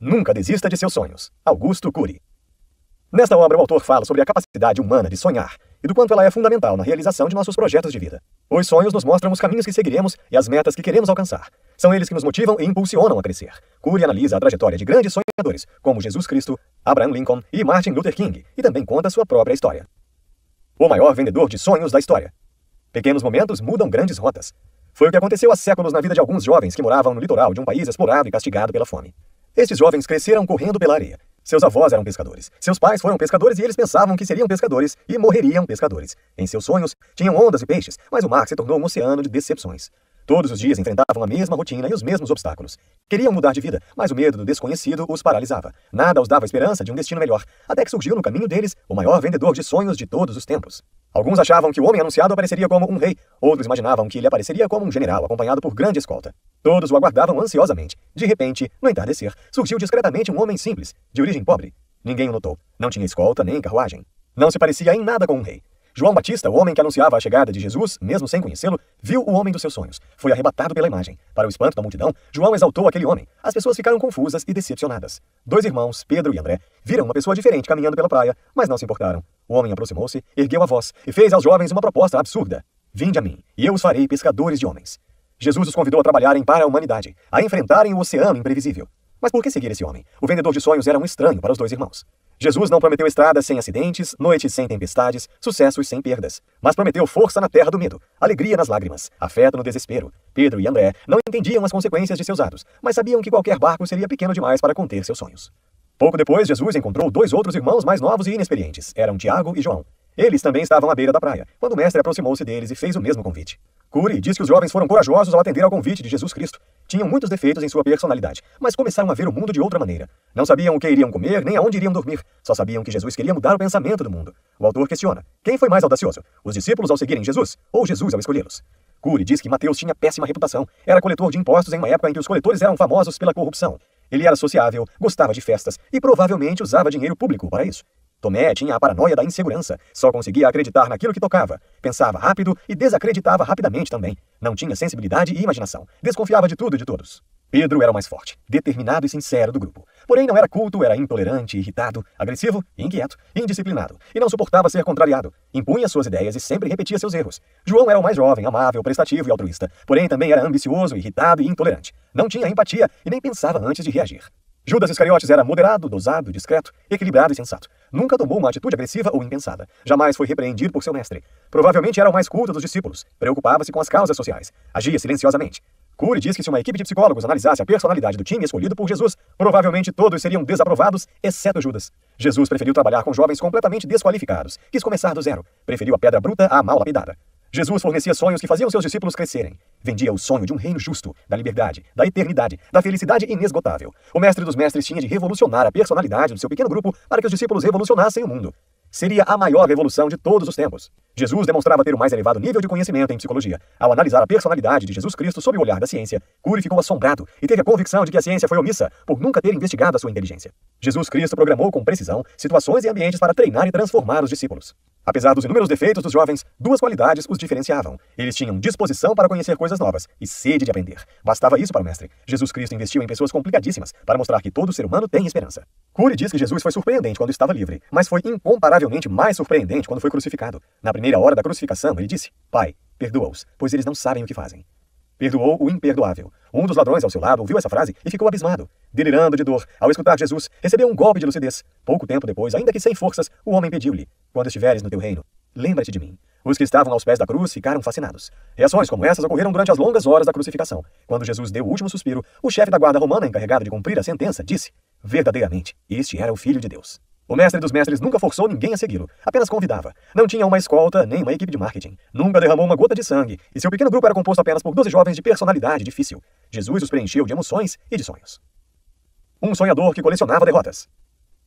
Nunca desista de seus sonhos. Augusto Cury. Nesta obra, o autor fala sobre a capacidade humana de sonhar e do quanto ela é fundamental na realização de nossos projetos de vida. Os sonhos nos mostram os caminhos que seguiremos e as metas que queremos alcançar. São eles que nos motivam e impulsionam a crescer. Cury analisa a trajetória de grandes sonhadores, como Jesus Cristo, Abraham Lincoln e Martin Luther King, e também conta sua própria história. O maior vendedor de sonhos da história. Pequenos momentos mudam grandes rotas. Foi o que aconteceu há séculos na vida de alguns jovens que moravam no litoral de um país explorado e castigado pela fome. Estes jovens cresceram correndo pela areia. Seus avós eram pescadores. Seus pais foram pescadores e eles pensavam que seriam pescadores e morreriam pescadores. Em seus sonhos, tinham ondas e peixes, mas o mar se tornou um oceano de decepções. Todos os dias enfrentavam a mesma rotina e os mesmos obstáculos. Queriam mudar de vida, mas o medo do desconhecido os paralisava. Nada os dava esperança de um destino melhor, até que surgiu no caminho deles o maior vendedor de sonhos de todos os tempos. Alguns achavam que o homem anunciado apareceria como um rei, outros imaginavam que ele apareceria como um general, acompanhado por grande escolta. Todos o aguardavam ansiosamente. De repente, no entardecer, surgiu discretamente um homem simples, de origem pobre. Ninguém o notou. Não tinha escolta nem carruagem. Não se parecia em nada com um rei. João Batista, o homem que anunciava a chegada de Jesus, mesmo sem conhecê-lo, viu o homem dos seus sonhos. Foi arrebatado pela imagem. Para o espanto da multidão, João exaltou aquele homem. As pessoas ficaram confusas e decepcionadas. Dois irmãos, Pedro e André, viram uma pessoa diferente caminhando pela praia, mas não se importaram. O homem aproximou-se, ergueu a voz e fez aos jovens uma proposta absurda. Vinde a mim, e eu os farei pescadores de homens. Jesus os convidou a trabalharem para a humanidade, a enfrentarem o oceano imprevisível. Mas por que seguir esse homem? O vendedor de sonhos era um estranho para os dois irmãos. Jesus não prometeu estradas sem acidentes, noites sem tempestades, sucessos sem perdas, mas prometeu força na terra do medo, alegria nas lágrimas, afeto no desespero. Pedro e André não entendiam as consequências de seus atos, mas sabiam que qualquer barco seria pequeno demais para conter seus sonhos. Pouco depois, Jesus encontrou dois outros irmãos mais novos e inexperientes. Eram Tiago e João. Eles também estavam à beira da praia, quando o mestre aproximou-se deles e fez o mesmo convite. Cury diz que os jovens foram corajosos ao atender ao convite de Jesus Cristo. Tinham muitos defeitos em sua personalidade, mas começaram a ver o mundo de outra maneira. Não sabiam o que iriam comer, nem aonde iriam dormir. Só sabiam que Jesus queria mudar o pensamento do mundo. O autor questiona: quem foi mais audacioso? Os discípulos ao seguirem Jesus, ou Jesus ao escolhê-los? Cury diz que Mateus tinha péssima reputação. Era coletor de impostos em uma época em que os coletores eram famosos pela corrupção. Ele era sociável, gostava de festas e provavelmente usava dinheiro público para isso. Tomé tinha a paranoia da insegurança. Só conseguia acreditar naquilo que tocava. Pensava rápido e desacreditava rapidamente também. Não tinha sensibilidade e imaginação. Desconfiava de tudo e de todos. Pedro era o mais forte, determinado e sincero do grupo. Porém, não era culto, era intolerante, irritado, agressivo, inquieto, indisciplinado. E não suportava ser contrariado. Impunha suas ideias e sempre repetia seus erros. João era o mais jovem, amável, prestativo e altruísta. Porém, também era ambicioso, irritado e intolerante. Não tinha empatia e nem pensava antes de reagir. Judas Iscariotes era moderado, dosado, discreto, equilibrado e sensato. Nunca tomou uma atitude agressiva ou impensada. Jamais foi repreendido por seu mestre. Provavelmente era o mais culto dos discípulos. Preocupava-se com as causas sociais. Agia silenciosamente. Cury diz que se uma equipe de psicólogos analisasse a personalidade do time escolhido por Jesus, provavelmente todos seriam desaprovados, exceto Judas. Jesus preferiu trabalhar com jovens completamente desqualificados. Quis começar do zero. Preferiu a pedra bruta à mal lapidada. Jesus fornecia sonhos que faziam seus discípulos crescerem. Vendia o sonho de um reino justo, da liberdade, da eternidade, da felicidade inesgotável. O mestre dos mestres tinha de revolucionar a personalidade do seu pequeno grupo para que os discípulos revolucionassem o mundo. Seria a maior revolução de todos os tempos. Jesus demonstrava ter o mais elevado nível de conhecimento em psicologia. Ao analisar a personalidade de Jesus Cristo sob o olhar da ciência, Cury ficou assombrado e teve a convicção de que a ciência foi omissa por nunca ter investigado a sua inteligência. Jesus Cristo programou com precisão situações e ambientes para treinar e transformar os discípulos. Apesar dos inúmeros defeitos dos jovens, duas qualidades os diferenciavam. Eles tinham disposição para conhecer coisas novas e sede de aprender. Bastava isso para o mestre. Jesus Cristo investiu em pessoas complicadíssimas para mostrar que todo ser humano tem esperança. Cury diz que Jesus foi surpreendente quando estava livre, mas foi incomparavelmente mais surpreendente quando foi crucificado. Na primeira hora da crucificação, ele disse: Pai, perdoa-os, pois eles não sabem o que fazem. Perdoou o imperdoável. Um dos ladrões ao seu lado ouviu essa frase e ficou abismado. Delirando de dor, ao escutar Jesus, recebeu um golpe de lucidez. Pouco tempo depois, ainda que sem forças, o homem pediu-lhe: quando estiveres no teu reino, lembra-te de mim. Os que estavam aos pés da cruz ficaram fascinados. Reações como essas ocorreram durante as longas horas da crucificação. Quando Jesus deu o último suspiro, o chefe da guarda romana encarregado de cumprir a sentença disse: verdadeiramente, este era o Filho de Deus. O mestre dos mestres nunca forçou ninguém a segui-lo, apenas convidava. Não tinha uma escolta, nem uma equipe de marketing. Nunca derramou uma gota de sangue, e seu pequeno grupo era composto apenas por 12 jovens de personalidade difícil. Jesus os preencheu de emoções e de sonhos. Um sonhador que colecionava derrotas.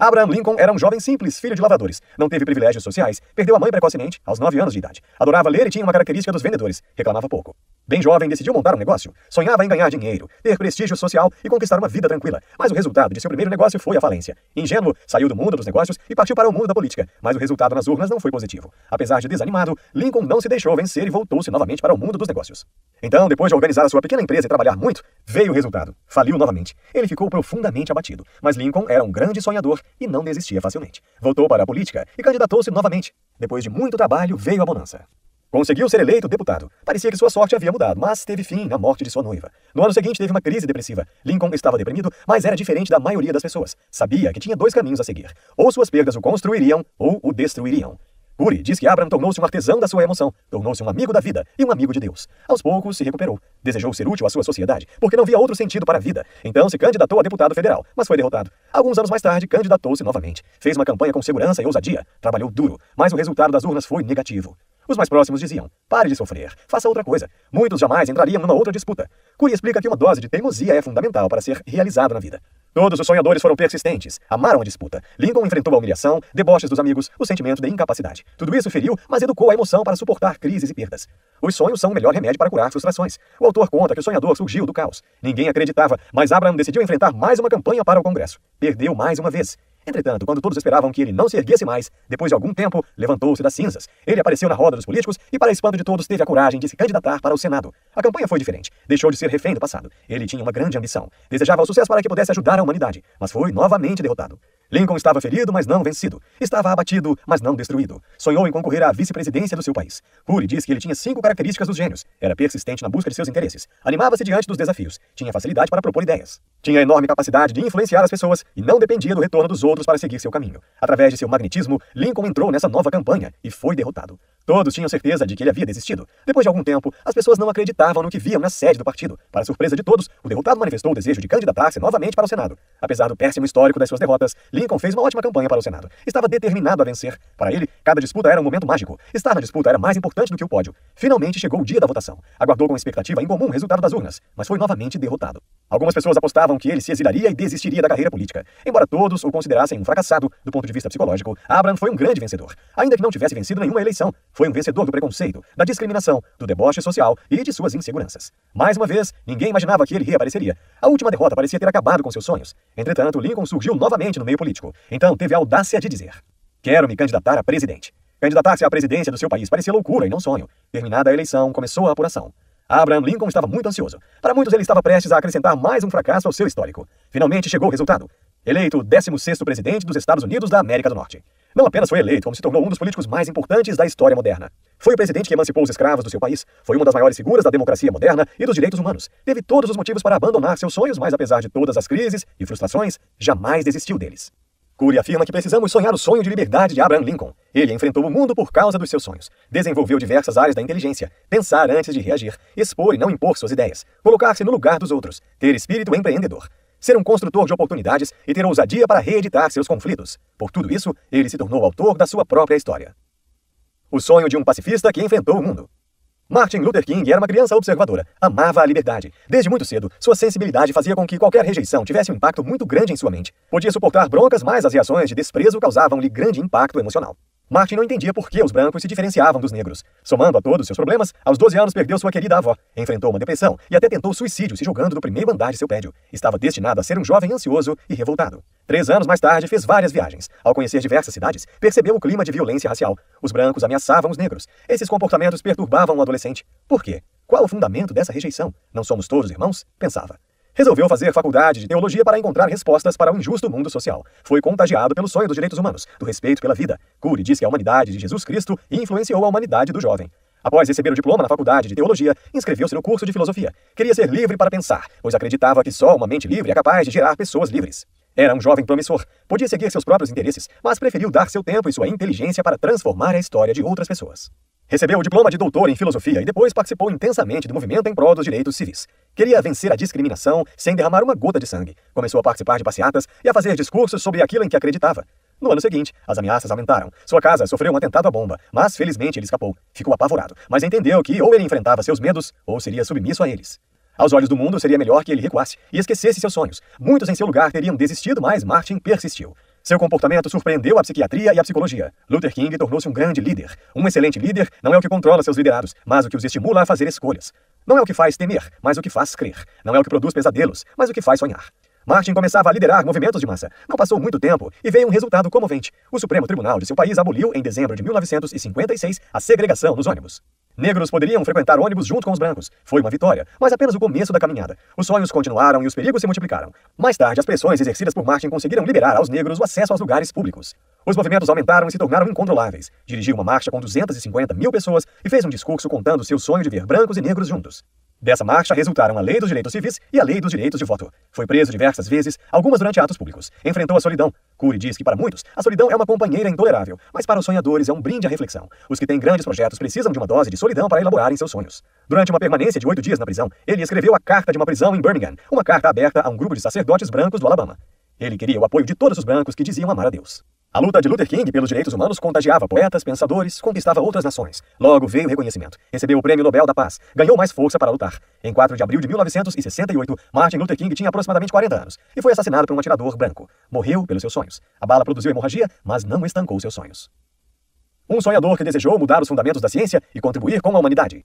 Abraham Lincoln era um jovem simples, filho de lavradores. Não teve privilégios sociais, perdeu a mãe precocemente, aos 9 anos de idade. Adorava ler e tinha uma característica dos vendedores, reclamava pouco. Bem jovem, decidiu montar um negócio. Sonhava em ganhar dinheiro, ter prestígio social e conquistar uma vida tranquila. Mas o resultado de seu primeiro negócio foi a falência. Ingênuo, saiu do mundo dos negócios e partiu para o mundo da política. Mas o resultado nas urnas não foi positivo. Apesar de desanimado, Lincoln não se deixou vencer e voltou-se novamente para o mundo dos negócios. Então, depois de organizar a sua pequena empresa e trabalhar muito, veio o resultado. Faliu novamente. Ele ficou profundamente abatido. Mas Lincoln era um grande sonhador e não desistia facilmente. Voltou para a política e candidatou-se novamente. Depois de muito trabalho, veio a bonança. Conseguiu ser eleito deputado. Parecia que sua sorte havia mudado, mas teve fim na morte de sua noiva. No ano seguinte, teve uma crise depressiva. Lincoln estava deprimido, mas era diferente da maioria das pessoas. Sabia que tinha 2 caminhos a seguir. Ou suas perdas o construiriam, ou o destruiriam. Curry diz que Abraham tornou-se um artesão da sua emoção, tornou-se um amigo da vida e um amigo de Deus. Aos poucos se recuperou. Desejou ser útil à sua sociedade, porque não via outro sentido para a vida. Então se candidatou a deputado federal, mas foi derrotado. Alguns anos mais tarde, candidatou-se novamente. Fez uma campanha com segurança e ousadia. Trabalhou duro, mas o resultado das urnas foi negativo. Os mais próximos diziam, pare de sofrer, faça outra coisa. Muitos jamais entrariam numa outra disputa. Curry explica que uma dose de teimosia é fundamental para ser realizado na vida. Todos os sonhadores foram persistentes, amaram a disputa. Lincoln enfrentou a humilhação, deboches dos amigos, o sentimento de incapacidade. Tudo isso feriu, mas educou a emoção para suportar crises e perdas. Os sonhos são o melhor remédio para curar frustrações. O autor conta que o sonhador surgiu do caos. Ninguém acreditava, mas Abraham decidiu enfrentar mais uma campanha para o Congresso. Perdeu mais uma vez. Entretanto, quando todos esperavam que ele não se erguesse mais, depois de algum tempo, levantou-se das cinzas. Ele apareceu na roda dos políticos e, para espanto de todos, teve a coragem de se candidatar para o Senado. A campanha foi diferente. Deixou de ser refém do passado. Ele tinha uma grande ambição. Desejava o sucesso para que pudesse ajudar a humanidade, mas foi novamente derrotado. Lincoln estava ferido, mas não vencido. Estava abatido, mas não destruído. Sonhou em concorrer à vice-presidência do seu país. Curry diz que ele tinha 5 características dos gênios. Era persistente na busca de seus interesses. Animava-se diante dos desafios. Tinha facilidade para propor ideias. Tinha enorme capacidade de influenciar as pessoas e não dependia do retorno dos outros para seguir seu caminho. Através de seu magnetismo, Lincoln entrou nessa nova campanha e foi derrotado. Todos tinham certeza de que ele havia desistido. Depois de algum tempo, as pessoas não acreditavam no que viam na sede do partido. Para surpresa de todos, o derrotado manifestou o desejo de candidatar-se novamente para o Senado. Apesar do péssimo histórico das suas derrotas, Lincoln fez uma ótima campanha para o Senado. Estava determinado a vencer. Para ele, cada disputa era um momento mágico. Estar na disputa era mais importante do que o pódio. Finalmente chegou o dia da votação. Aguardou com expectativa incomum o resultado das urnas, mas foi novamente derrotado. Algumas pessoas apostavam que ele se exilaria e desistiria da carreira política. Embora todos o considerassem um fracassado, do ponto de vista psicológico, Abraham foi um grande vencedor. Ainda que não tivesse vencido nenhuma eleição, foi um vencedor do preconceito, da discriminação, do deboche social e de suas inseguranças. Mais uma vez, ninguém imaginava que ele reapareceria. A última derrota parecia ter acabado com seus sonhos. Entretanto, Lincoln surgiu novamente no meio político. Então teve a audácia de dizer: quero me candidatar a presidente. Candidatar-se à presidência do seu país parecia loucura e não sonho. Terminada a eleição, começou a apuração. Abraham Lincoln estava muito ansioso. Para muitos, ele estava prestes a acrescentar mais um fracasso ao seu histórico. Finalmente chegou o resultado. Eleito o 16º presidente dos Estados Unidos da América do Norte. Não apenas foi eleito, como se tornou um dos políticos mais importantes da história moderna. Foi o presidente que emancipou os escravos do seu país, foi uma das maiores figuras da democracia moderna e dos direitos humanos. Teve todos os motivos para abandonar seus sonhos, mas apesar de todas as crises e frustrações, jamais desistiu deles. Curry afirma que precisamos sonhar o sonho de liberdade de Abraham Lincoln. Ele enfrentou o mundo por causa dos seus sonhos. Desenvolveu diversas áreas da inteligência, pensar antes de reagir, expor e não impor suas ideias, colocar-se no lugar dos outros, ter espírito empreendedor, ser um construtor de oportunidades e ter ousadia para reeditar seus conflitos. Por tudo isso, ele se tornou autor da sua própria história. O sonho de um pacifista que enfrentou o mundo. Martin Luther King era uma criança observadora, amava a liberdade. Desde muito cedo, sua sensibilidade fazia com que qualquer rejeição tivesse um impacto muito grande em sua mente. Podia suportar broncas, mas as reações de desprezo causavam-lhe grande impacto emocional. Martin não entendia por que os brancos se diferenciavam dos negros. Somando a todos seus problemas, aos 12 anos perdeu sua querida avó, enfrentou uma depressão e até tentou suicídio se jogando do primeiro andar de seu prédio. Estava destinado a ser um jovem ansioso e revoltado. 3 anos mais tarde, fez várias viagens. Ao conhecer diversas cidades, percebeu o clima de violência racial. Os brancos ameaçavam os negros. Esses comportamentos perturbavam o adolescente. Por quê? Qual o fundamento dessa rejeição? Não somos todos irmãos? Pensava. Resolveu fazer faculdade de teologia para encontrar respostas para o injusto mundo social. Foi contagiado pelo sonho dos direitos humanos, do respeito pela vida. Curry diz que a humanidade de Jesus Cristo influenciou a humanidade do jovem. Após receber o diploma na faculdade de teologia, inscreveu-se no curso de filosofia. Queria ser livre para pensar, pois acreditava que só uma mente livre é capaz de gerar pessoas livres. Era um jovem promissor, podia seguir seus próprios interesses, mas preferiu dar seu tempo e sua inteligência para transformar a história de outras pessoas. Recebeu o diploma de doutor em filosofia e depois participou intensamente do movimento em prol dos direitos civis. Queria vencer a discriminação sem derramar uma gota de sangue. Começou a participar de passeatas e a fazer discursos sobre aquilo em que acreditava. No ano seguinte, as ameaças aumentaram. Sua casa sofreu um atentado à bomba, mas felizmente ele escapou. Ficou apavorado, mas entendeu que ou ele enfrentava seus medos ou seria submisso a eles. Aos olhos do mundo, seria melhor que ele recuasse e esquecesse seus sonhos. Muitos em seu lugar teriam desistido, mas Martin persistiu. Seu comportamento surpreendeu a psiquiatria e a psicologia. Luther King tornou-se um grande líder. Um excelente líder não é o que controla seus liderados, mas o que os estimula a fazer escolhas. Não é o que faz temer, mas o que faz crer. Não é o que produz pesadelos, mas o que faz sonhar. Martin começava a liderar movimentos de massa. Não passou muito tempo e veio um resultado comovente. O Supremo Tribunal de seu país aboliu, em dezembro de 1956, a segregação nos ônibus. Negros poderiam frequentar ônibus junto com os brancos. Foi uma vitória, mas apenas o começo da caminhada. Os sonhos continuaram e os perigos se multiplicaram. Mais tarde, as pressões exercidas por Martin conseguiram liberar aos negros o acesso aos lugares públicos. Os movimentos aumentaram e se tornaram incontroláveis. Dirigiu uma marcha com 250 mil pessoas e fez um discurso contando seu sonho de ver brancos e negros juntos. Dessa marcha resultaram a Lei dos Direitos Civis e a Lei dos Direitos de Voto. Foi preso diversas vezes, algumas durante atos públicos. Enfrentou a solidão. Curry diz que para muitos, a solidão é uma companheira intolerável, mas para os sonhadores é um brinde à reflexão. Os que têm grandes projetos precisam de uma dose de solidão para elaborarem seus sonhos. Durante uma permanência de 8 dias na prisão, ele escreveu a Carta de uma Prisão em Birmingham, uma carta aberta a um grupo de sacerdotes brancos do Alabama. Ele queria o apoio de todos os brancos que diziam amar a Deus. A luta de Luther King pelos direitos humanos contagiava poetas, pensadores, conquistava outras nações. Logo veio o reconhecimento. Recebeu o Prêmio Nobel da Paz. Ganhou mais força para lutar. Em 4 de abril de 1968, Martin Luther King tinha aproximadamente 40 anos e foi assassinado por um atirador branco. Morreu pelos seus sonhos. A bala produziu hemorragia, mas não estancou seus sonhos. Um sonhador que desejou mudar os fundamentos da ciência e contribuir com a humanidade.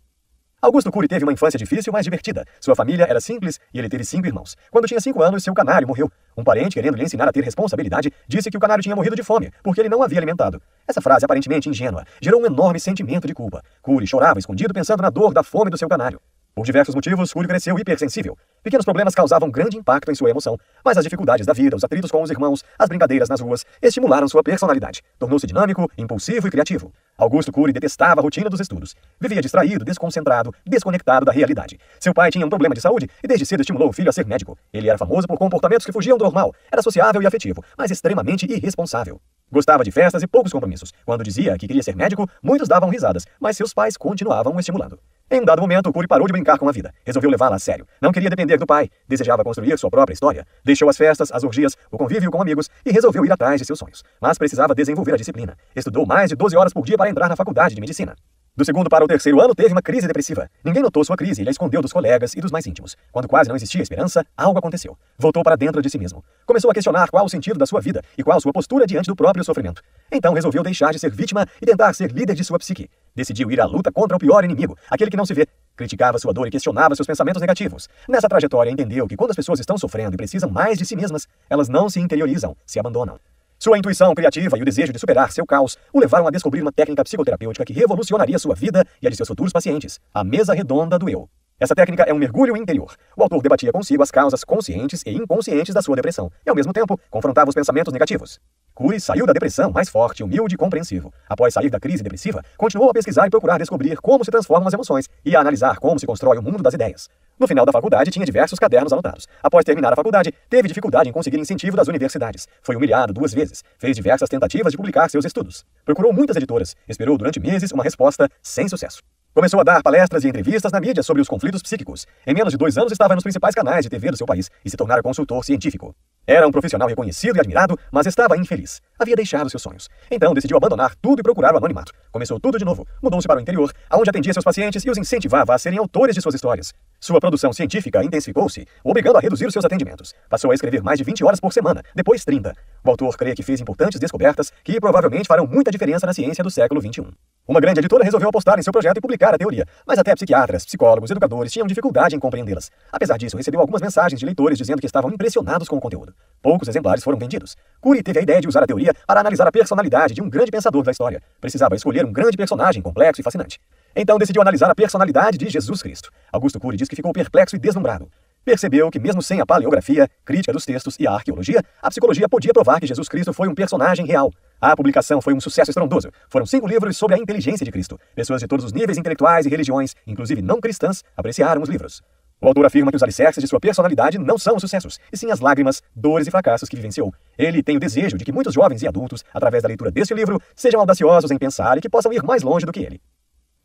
Augusto Curry teve uma infância difícil, mas divertida. Sua família era simples e ele teve 5 irmãos. Quando tinha 5 anos, seu canário morreu. Um parente, querendo lhe ensinar a ter responsabilidade, disse que o canário tinha morrido de fome, porque ele não havia alimentado. Essa frase, aparentemente ingênua, gerou um enorme sentimento de culpa. Curry chorava escondido pensando na dor da fome do seu canário. Por diversos motivos, Curry cresceu hipersensível. Pequenos problemas causavam grande impacto em sua emoção, mas as dificuldades da vida, os atritos com os irmãos, as brincadeiras nas ruas, estimularam sua personalidade. Tornou-se dinâmico, impulsivo e criativo. Augusto Curry detestava a rotina dos estudos. Vivia distraído, desconcentrado, desconectado da realidade. Seu pai tinha um problema de saúde e desde cedo estimulou o filho a ser médico. Ele era famoso por comportamentos que fugiam do normal. Era sociável e afetivo, mas extremamente irresponsável. Gostava de festas e poucos compromissos. Quando dizia que queria ser médico, muitos davam risadas, mas seus pais continuavam o estimulando. Em um dado momento, Curry parou de brincar com a vida. Resolveu levá-la a sério. Não queria depender do pai. Desejava construir sua própria história. Deixou as festas, as orgias, o convívio com amigos e resolveu ir atrás de seus sonhos. Mas precisava desenvolver a disciplina. Estudou mais de 12 horas por dia para entrar na faculdade de medicina. Do segundo para o terceiro ano, teve uma crise depressiva. Ninguém notou sua crise e a escondeu dos colegas e dos mais íntimos. Quando quase não existia esperança, algo aconteceu. Voltou para dentro de si mesmo. Começou a questionar qual o sentido da sua vida e qual sua postura diante do próprio sofrimento. Então resolveu deixar de ser vítima e tentar ser líder de sua psique. Decidiu ir à luta contra o pior inimigo, aquele que não se vê. Criticava sua dor e questionava seus pensamentos negativos. Nessa trajetória, entendeu que quando as pessoas estão sofrendo e precisam mais de si mesmas, elas não se interiorizam, se abandonam. Sua intuição criativa e o desejo de superar seu caos o levaram a descobrir uma técnica psicoterapêutica que revolucionaria sua vida e a de seus futuros pacientes, a mesa redonda do eu. Essa técnica é um mergulho interior. O autor debatia consigo as causas conscientes e inconscientes da sua depressão e, ao mesmo tempo, confrontava os pensamentos negativos. Curry saiu da depressão mais forte, humilde e compreensivo. Após sair da crise depressiva, continuou a pesquisar e procurar descobrir como se transformam as emoções e a analisar como se constrói o mundo das ideias. No final da faculdade, tinha diversos cadernos anotados. Após terminar a faculdade, teve dificuldade em conseguir incentivo das universidades. Foi humilhado 2 vezes. Fez diversas tentativas de publicar seus estudos. Procurou muitas editoras. Esperou durante meses uma resposta sem sucesso. Começou a dar palestras e entrevistas na mídia sobre os conflitos psíquicos. Em menos de 2 anos estava nos principais canais de TV do seu país e se tornara consultor científico. Era um profissional reconhecido e admirado, mas estava infeliz. Havia deixado seus sonhos. Então decidiu abandonar tudo e procurar o anonimato. Começou tudo de novo. Mudou-se para o interior, onde atendia seus pacientes e os incentivava a serem autores de suas histórias. Sua produção científica intensificou-se, obrigando a reduzir os seus atendimentos. Passou a escrever mais de 20 horas por semana, depois 30. O autor crê que fez importantes descobertas que provavelmente farão muita diferença na ciência do século XXI. Uma grande editora resolveu apostar em seu projeto e publicar a teoria, mas até psiquiatras, psicólogos, educadores tinham dificuldade em compreendê-las. Apesar disso, recebeu algumas mensagens de leitores dizendo que estavam impressionados com o conteúdo. Poucos exemplares foram vendidos. Curry teve a ideia de usar a teoria para analisar a personalidade de um grande pensador da história. Precisava escolher um grande personagem complexo e fascinante. Então decidiu analisar a personalidade de Jesus Cristo. Augusto Curry diz que ficou perplexo e deslumbrado. Percebeu que mesmo sem a paleografia, crítica dos textos e a arqueologia, a psicologia podia provar que Jesus Cristo foi um personagem real. A publicação foi um sucesso estrondoso. Foram 5 livros sobre a inteligência de Cristo. Pessoas de todos os níveis intelectuais e religiões, inclusive não cristãs, apreciaram os livros. O autor afirma que os alicerces de sua personalidade não são os sucessos, e sim as lágrimas, dores e fracassos que vivenciou. Ele tem o desejo de que muitos jovens e adultos, através da leitura deste livro, sejam audaciosos em pensar e que possam ir mais longe do que ele.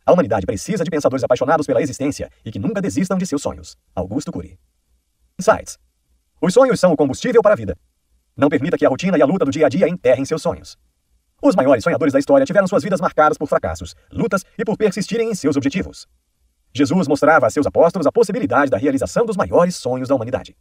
A humanidade precisa de pensadores apaixonados pela existência e que nunca desistam de seus sonhos. Augusto Curry. Insights. Os sonhos são o combustível para a vida. Não permita que a rotina e a luta do dia a dia enterrem seus sonhos. Os maiores sonhadores da história tiveram suas vidas marcadas por fracassos, lutas e por persistirem em seus objetivos. Jesus mostrava a seus apóstolos a possibilidade da realização dos maiores sonhos da humanidade.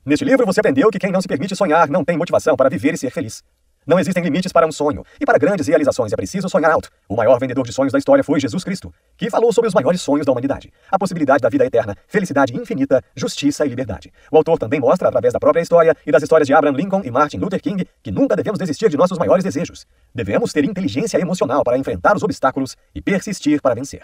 Neste livro você aprendeu que quem não se permite sonhar não tem motivação para viver e ser feliz. Não existem limites para um sonho, e para grandes realizações é preciso sonhar alto. O maior vendedor de sonhos da história foi Jesus Cristo, que falou sobre os maiores sonhos da humanidade: a possibilidade da vida eterna, felicidade infinita, justiça e liberdade. O autor também mostra, através da própria história e das histórias de Abraham Lincoln e Martin Luther King, que nunca devemos desistir de nossos maiores desejos. Devemos ter inteligência emocional para enfrentar os obstáculos e persistir para vencer.